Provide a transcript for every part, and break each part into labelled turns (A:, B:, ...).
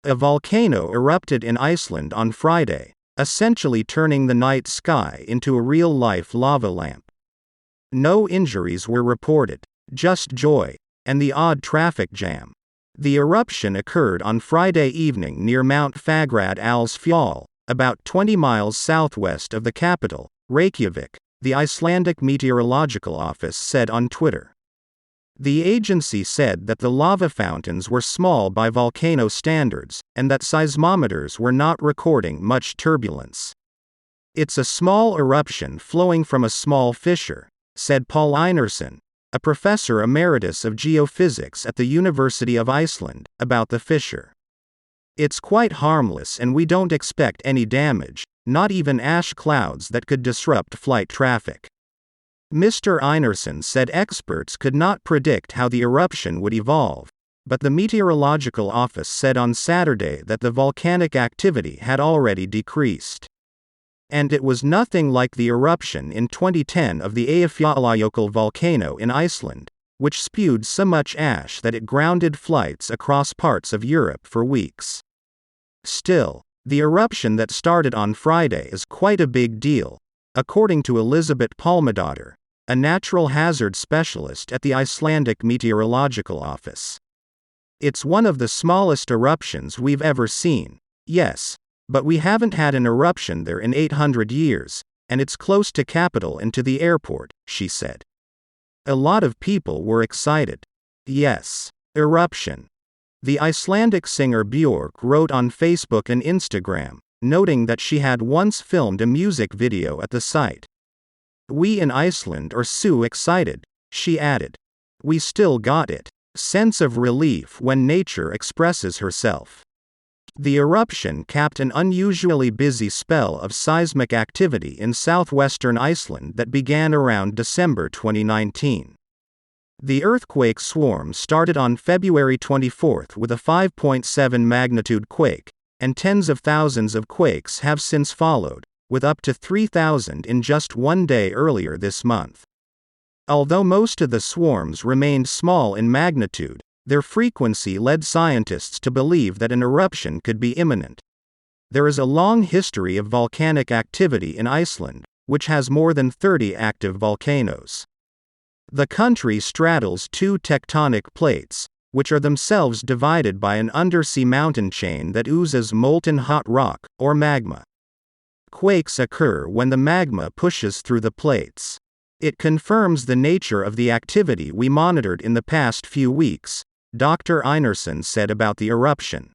A: A volcano erupted in Iceland on Friday, essentially turning the night sky into a real-life lava lamp. No injuries were reported, just joy, and the odd traffic jam. The eruption occurred on Friday evening near Mount Fagrad Alls Fjall, about 20 miles southwest of the capital, Reykjavik, the Icelandic Meteorological Office said on Twitter. The agency said that the lava fountains were small by volcano standards, and that seismometers were not recording much turbulence. "It's a small eruption flowing from a small fissure," said Pall Einarsson, a professor emeritus of geophysics at the University of Iceland, about the fissure. "It's quite harmless and we don't expect any damage, not even ash clouds that could disrupt flight traffic." Mr. Einarsson said experts could not predict how the eruption would evolve, but the Meteorological Office said on Saturday that the volcanic activity had already decreased. And it was nothing like the eruption in 2010 of the Eyjafjallajökull volcano in Iceland, which spewed so much ash that it grounded flights across parts of Europe for weeks. Still, the eruption that started on Friday is quite a big deal, according to Elizabeth Pálmadóttir, a natural hazard specialist at the Icelandic Meteorological Office. "It's one of the smallest eruptions we've ever seen, yes, but we haven't had an eruption there in 800 years, and it's close to capital and to the airport," she said. A lot of people were excited. Yes. Eruption. The Icelandic singer Björk wrote on Facebook and Instagram, noting that she had once filmed a music video at the site. "We in Iceland are so excited," she added. "We still got it. Sense of relief when nature expresses herself." The eruption capped an unusually busy spell of seismic activity in southwestern Iceland that began around December 2019. The earthquake swarm started on February 24 with a 5.7 magnitude quake, and tens of thousands of quakes have since followed, with up to 3,000 in just one day earlier this month. Although most of the swarms remained small in magnitude, their frequency led scientists to believe that an eruption could be imminent. There is a long history of volcanic activity in Iceland, which has more than 30 active volcanoes. The country straddles two tectonic plates, which are themselves divided by an undersea mountain chain that oozes molten hot rock, or magma. Quakes occur when the magma pushes through the plates. "It confirms the nature of the activity we monitored in the past few weeks," Dr. Einarsson said about the eruption.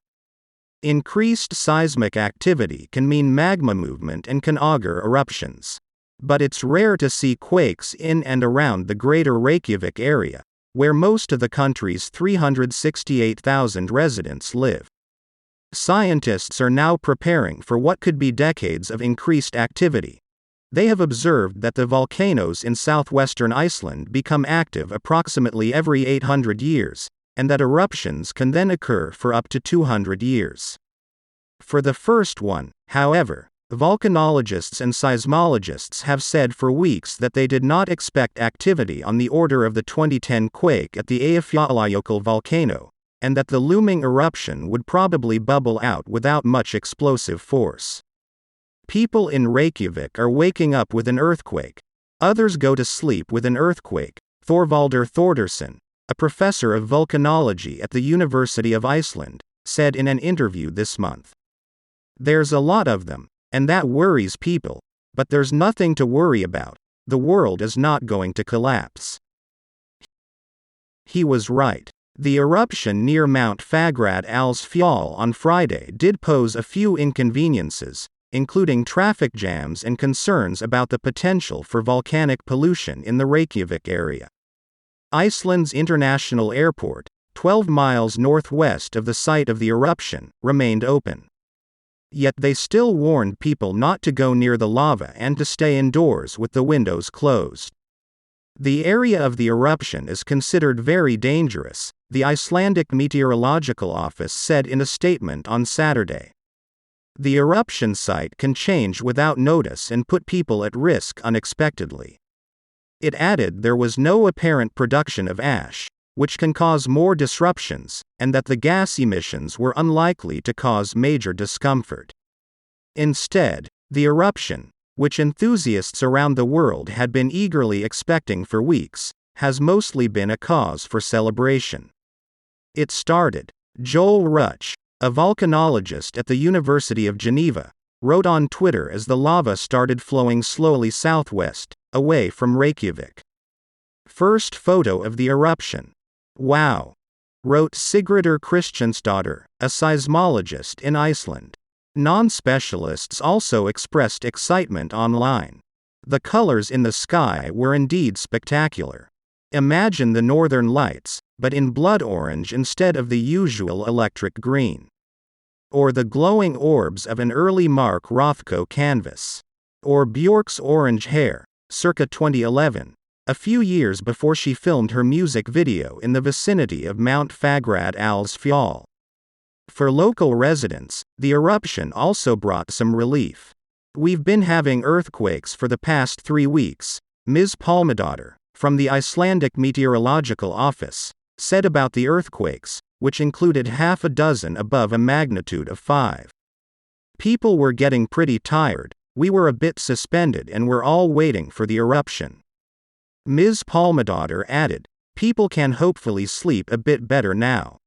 A: "Increased seismic activity can mean magma movement and can augur eruptions. But it's rare to see quakes in and around the greater Reykjavik area, where most of the country's 368,000 residents live." Scientists are now preparing for what could be decades of increased activity. They have observed that the volcanoes in southwestern Iceland become active approximately every 800 years, and that eruptions can then occur for up to 200 years. For the first one, however, volcanologists and seismologists have said for weeks that they did not expect activity on the order of the 2010 quake at the Eyjafjallajökull volcano, and that the looming eruption would probably bubble out without much explosive force. "People in Reykjavik are waking up with an earthquake. Others go to sleep with an earthquake," Thorvaldur Thordarson, a professor of volcanology at the University of Iceland, said in an interview this month. "There's a lot of them, and that worries people, but there's nothing to worry about. The world is not going to collapse." He was right. The eruption near Mount Fagrad Alls Fjall on Friday did pose a few inconveniences, including traffic jams and concerns about the potential for volcanic pollution in the Reykjavik area. Iceland's international airport, 12 miles northwest of the site of the eruption, remained open. Yet they still warned people not to go near the lava and to stay indoors with the windows closed. The area of the eruption is considered very dangerous, the Icelandic Meteorological Office said in a statement on Saturday. The eruption site can change without notice and put people at risk unexpectedly. It added there was no apparent production of ash, which can cause more disruptions, and that the gas emissions were unlikely to cause major discomfort. Instead, the eruption, which enthusiasts around the world had been eagerly expecting for weeks, has mostly been a cause for celebration. It started. Joel Rutsch, a volcanologist at the University of Geneva, wrote on Twitter as the lava started flowing slowly southwest, away from Reykjavik. First photo of the eruption. Wow! Wrote Sigridur Kristjansdottir, a seismologist in Iceland. Non-specialists also expressed excitement online. The colors in the sky were indeed spectacular. Imagine the northern lights, but in blood orange instead of the usual electric green. Or the glowing orbs of an early Mark Rothko canvas. Or Björk's orange hair, circa 2011, a few years before she filmed her music video in the vicinity of Mount Fagrad Al's Fjall. For local residents, the eruption also brought some relief. We've been having earthquakes for the past 3 weeks, Ms. Pálmadóttir, from the Icelandic Meteorological Office, said about the earthquakes, which included half a dozen above a magnitude of 5. People were getting pretty tired, we were a bit suspended and we're all waiting for the eruption. Ms. Pálmadóttir added, people can hopefully sleep a bit better now.